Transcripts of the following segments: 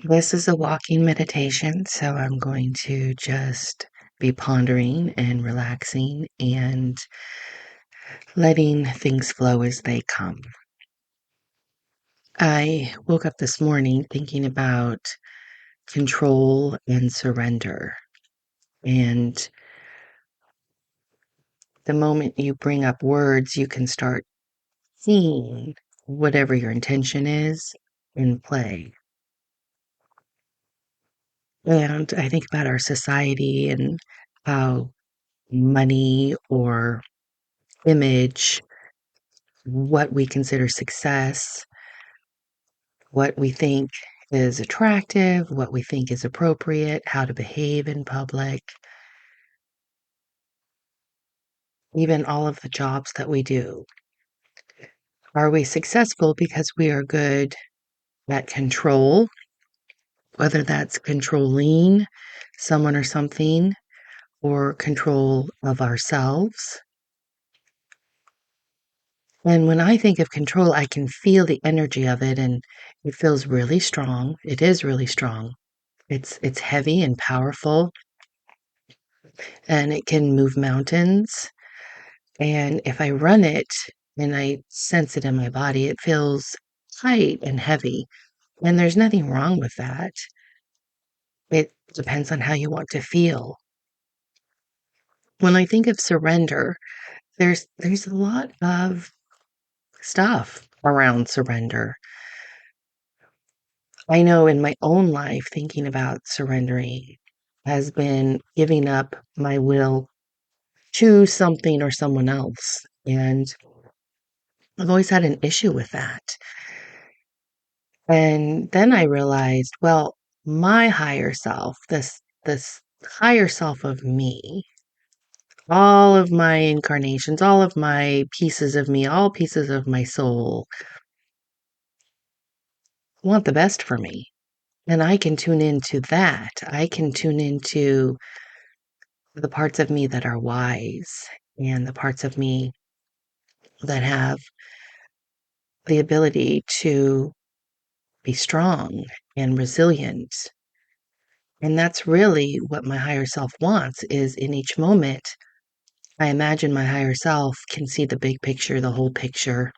This is a walking meditation, so I'm going to just be pondering and relaxing and letting things flow as they come. I woke up this morning thinking about control and surrender. And the moment you bring up words, you can start seeing whatever your intention is in play. And I think about our society and how money or image, what we consider success, what we think is attractive, what we think is appropriate, how to behave in public, even all of the jobs that we do. Are we successful because we are good at control, whether that's controlling someone or something or control of ourselves? And when I think of control, I can feel the energy of it and it feels really strong. It is really strong. It's heavy and powerful and it can move mountains. And if I run it and I sense it in my body, it feels light and heavy. And there's nothing wrong with that. It depends on how you want to feel. When I think of surrender, there's a lot of stuff around surrender. I know in my own life, thinking about surrendering has been giving up my will to something or someone else. And I've always had an issue with that. And then I realized, well, my higher self, this higher self of me, all of my incarnations, all of my pieces of me, all pieces of my soul want the best for me. And I can tune into that. I can tune into the parts of me that are wise and the parts of me that have the ability to be strong and resilient. And that's really what my higher self wants is in each moment, I imagine my higher self can see the big picture, the whole picture.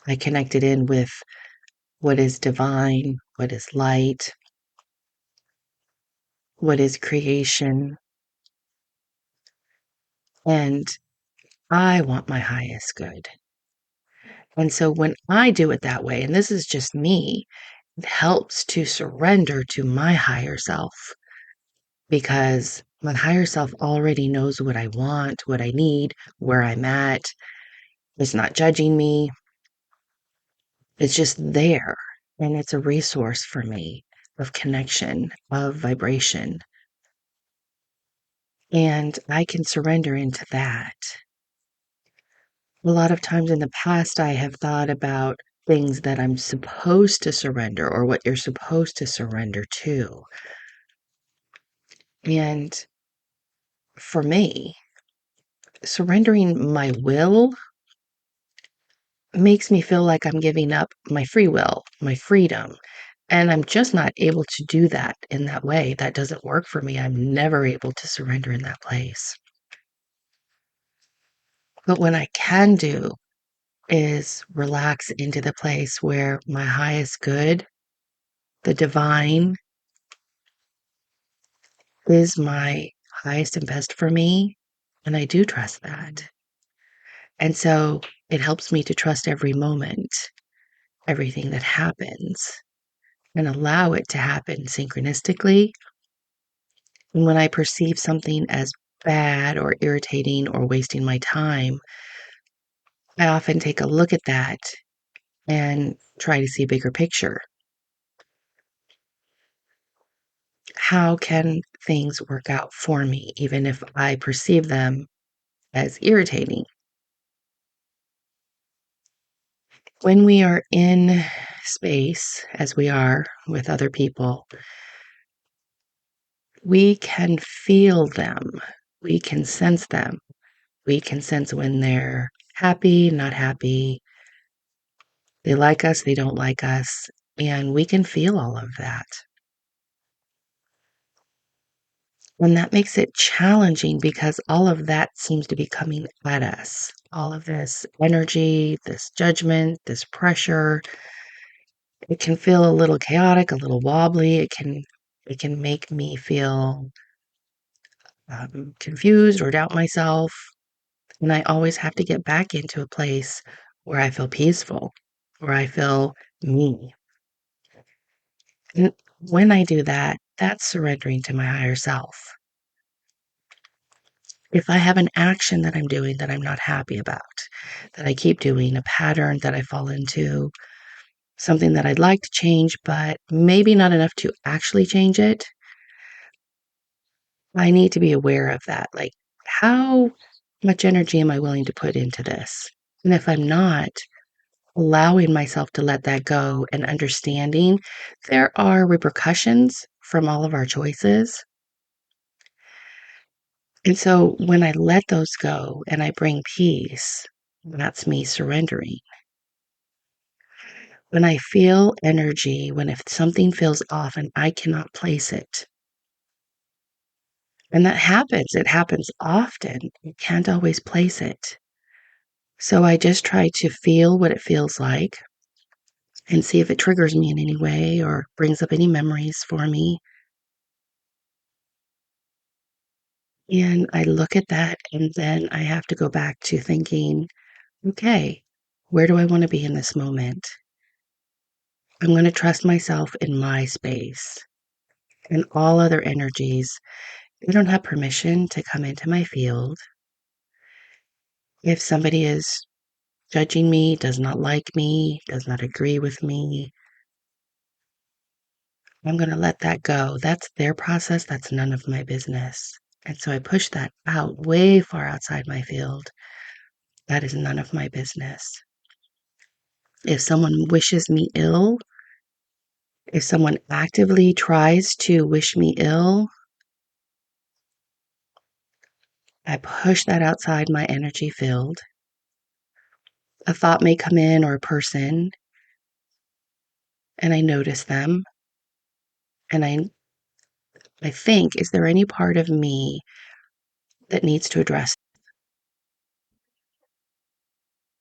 I connect it in with what is divine, what is light, what is creation. And I want my highest good. And so when I do it that way, and this is just me, it helps to surrender to my higher self because my higher self already knows what I want, what I need, where I'm at. It's not judging me. It's just there. And it's a resource for me of connection, of vibration. And I can surrender into that. A lot of times in the past, I have thought about things that I'm supposed to surrender or what you're supposed to surrender to. And for me, surrendering my will makes me feel like I'm giving up my free will, my freedom. And I'm just not able to do that in that way. That doesn't work for me. I'm never able to surrender in that place. But what I can do is relax into the place where my highest good, the divine, is my highest and best for me. And I do trust that. And so it helps me to trust every moment, everything that happens, and allow it to happen synchronistically. And when I perceive something as bad or irritating or wasting my time, I often take a look at that and try to see a bigger picture. How can things work out for me, even if I perceive them as irritating? When we are in space, as we are with other people, we can feel them. We can sense them. We can sense when they're happy, not happy. They like us, they don't like us. And we can feel all of that. And that makes it challenging because all of that seems to be coming at us. All of this energy, this judgment, this pressure, it can feel a little chaotic, a little wobbly. It can make me feel confused or doubt myself. And I always have to get back into a place where I feel peaceful, where I feel me. And when I do that, that's surrendering to my higher self. If I have an action that I'm doing that I'm not happy about, that I keep doing, a pattern that I fall into, something that I'd like to change, but maybe not enough to actually change it, I need to be aware of that. Like, how much energy am I willing to put into this? And if I'm not, allowing myself to let that go and understanding there are repercussions from all of our choices. And so when I let those go and I bring peace, that's me surrendering. When I feel energy, when if something feels off and I cannot place it, and that happens, it happens often. You can't always place it. So I just try to feel what it feels like and see if it triggers me in any way or brings up any memories for me. And I look at that, and then I have to go back to thinking, okay, where do I want to be in this moment? I'm going to trust myself in my space. And all other energies, they don't have permission to come into my field. If somebody is judging me, does not like me, does not agree with me, I'm going to let that go. That's their process. That's none of my business. And so I push that out way far outside my field. That is none of my business. If someone wishes me ill, if someone actively tries to wish me ill, I push that outside my energy field. A thought may come in or a person, and I notice them, and I think, is there any part of me that needs to address?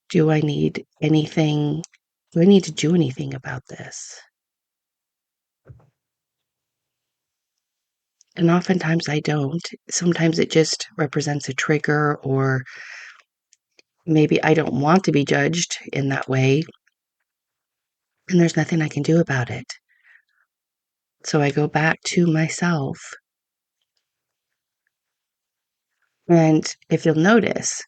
Do I need anything? Do I need to do anything about this? And oftentimes I don't. Sometimes it just represents a trigger, or maybe I don't want to be judged in that way, and there's nothing I can do about it. So I go back to myself. And if you'll notice,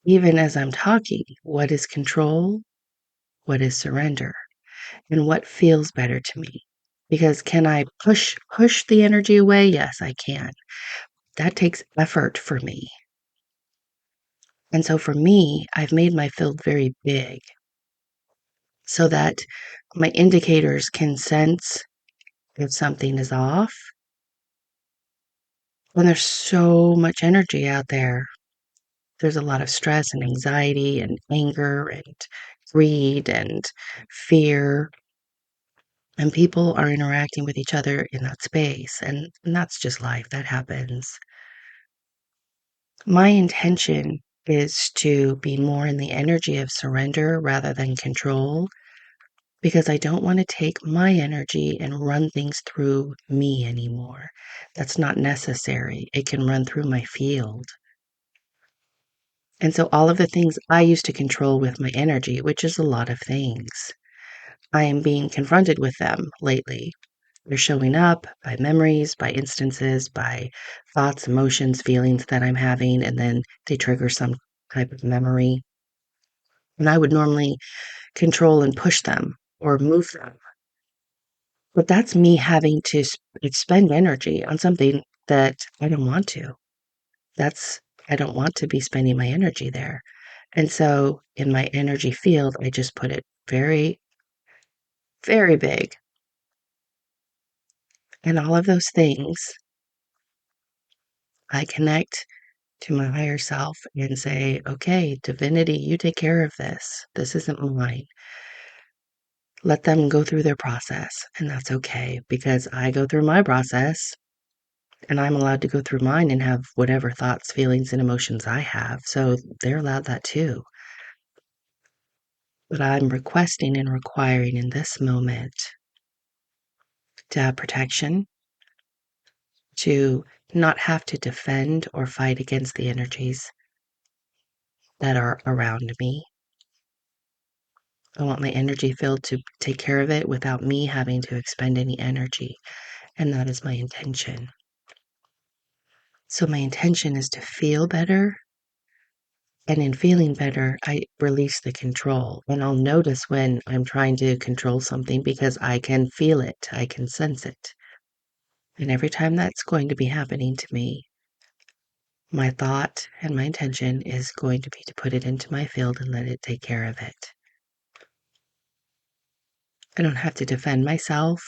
even as I'm talking, what is control? What is surrender? And what feels better to me? Because can I push the energy away? Yes, I can. That takes effort for me. And so for me, I've made my field very big so that my indicators can sense if something is off. When there's so much energy out there, there's a lot of stress and anxiety and anger and greed and fear. And people are interacting with each other in that space. And that's just life. That happens. My intention is to be more in the energy of surrender rather than control because I don't want to take my energy and run things through me anymore. That's not necessary. It can run through my field. And so all of the things I used to control with my energy, which is a lot of things, I am being confronted with them lately. They're showing up by memories, by instances, by thoughts, emotions, feelings that I'm having, and then they trigger some type of memory. And I would normally control and push them or move them. But that's me having to expend energy on something that I don't want to. That's, I don't want to be spending my energy there. And so in my energy field, I just put it very, very big. And all of those things, I connect to my higher self and say, okay, divinity, you take care of this. This isn't mine. Let them go through their process. And that's okay because I go through my process And I'm allowed to go through mine and have whatever thoughts, feelings, and emotions I have. So they're allowed that too. But I'm requesting and requiring in this moment to have protection, to not have to defend or fight against the energies that are around me. I want my energy field to take care of it without me having to expend any energy. And that is my intention. So my intention is to feel better. And in feeling better, I release the control. And I'll notice when I'm trying to control something because I can feel it, I can sense it. And every time that's going to be happening to me, my thought and my intention is going to be to put it into my field and let it take care of it. I don't have to defend myself.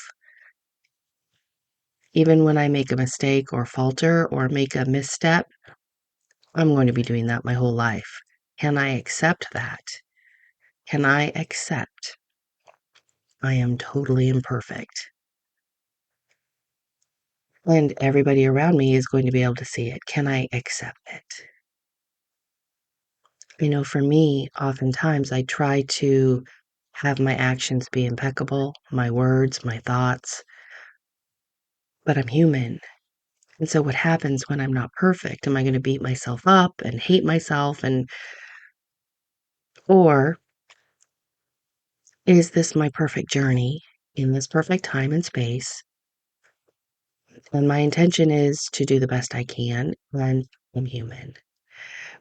Even when I make a mistake or falter or make a misstep, I'm going to be doing that my whole life. Can I accept that? Can I accept I am totally imperfect? And everybody around me is going to be able to see it. Can I accept it? You know, for me, oftentimes I try to have my actions be impeccable, my words, my thoughts, but I'm human. And so what happens when I'm not perfect? Am I going to beat myself up and hate myself or is this my perfect journey in this perfect time and space? And my intention is to do the best I can, and I'm human,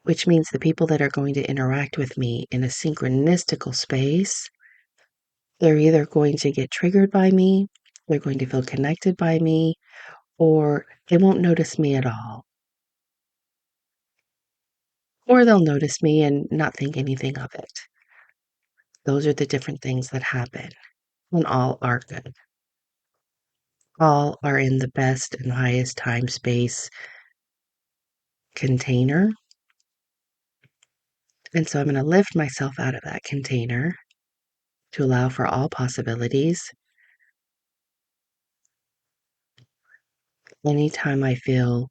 which means the people that are going to interact with me in a synchronistical space, they're either going to get triggered by me, they're going to feel connected by me, or they won't notice me at all. Or they'll notice me and not think anything of it. Those are the different things that happen, and all are good. All are in the best and highest time space container. And so I'm going to lift myself out of that container to allow for all possibilities. Anytime I feel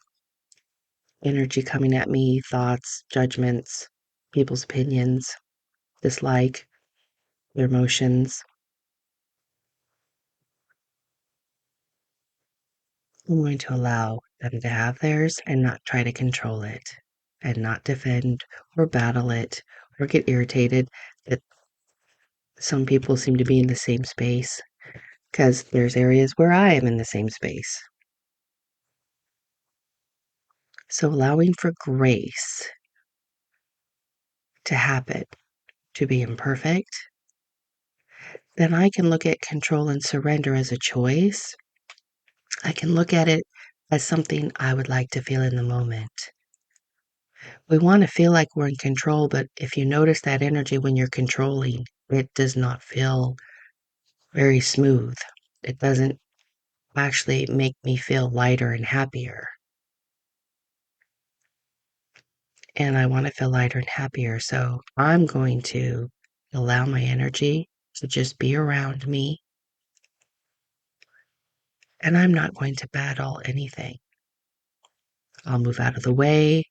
energy coming at me, thoughts, judgments, people's opinions, dislike, their emotions, I'm going to allow them to have theirs and not try to control it and not defend or battle it or get irritated that some people seem to be in the same space because there's areas where I am in the same space. So allowing for grace to happen, to be imperfect, then I can look at control and surrender as a choice. I can look at it as something I would like to feel in the moment. We want to feel like we're in control, but if you notice that energy when you're controlling, it does not feel very smooth. It doesn't actually make me feel lighter and happier. And I want to feel lighter and happier. So I'm going to allow my energy to just be around me. And I'm not going to battle anything. I'll move out of the way.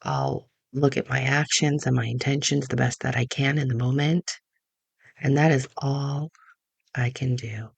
I'll look at my actions and my intentions the best that I can in the moment. And that is all I can do.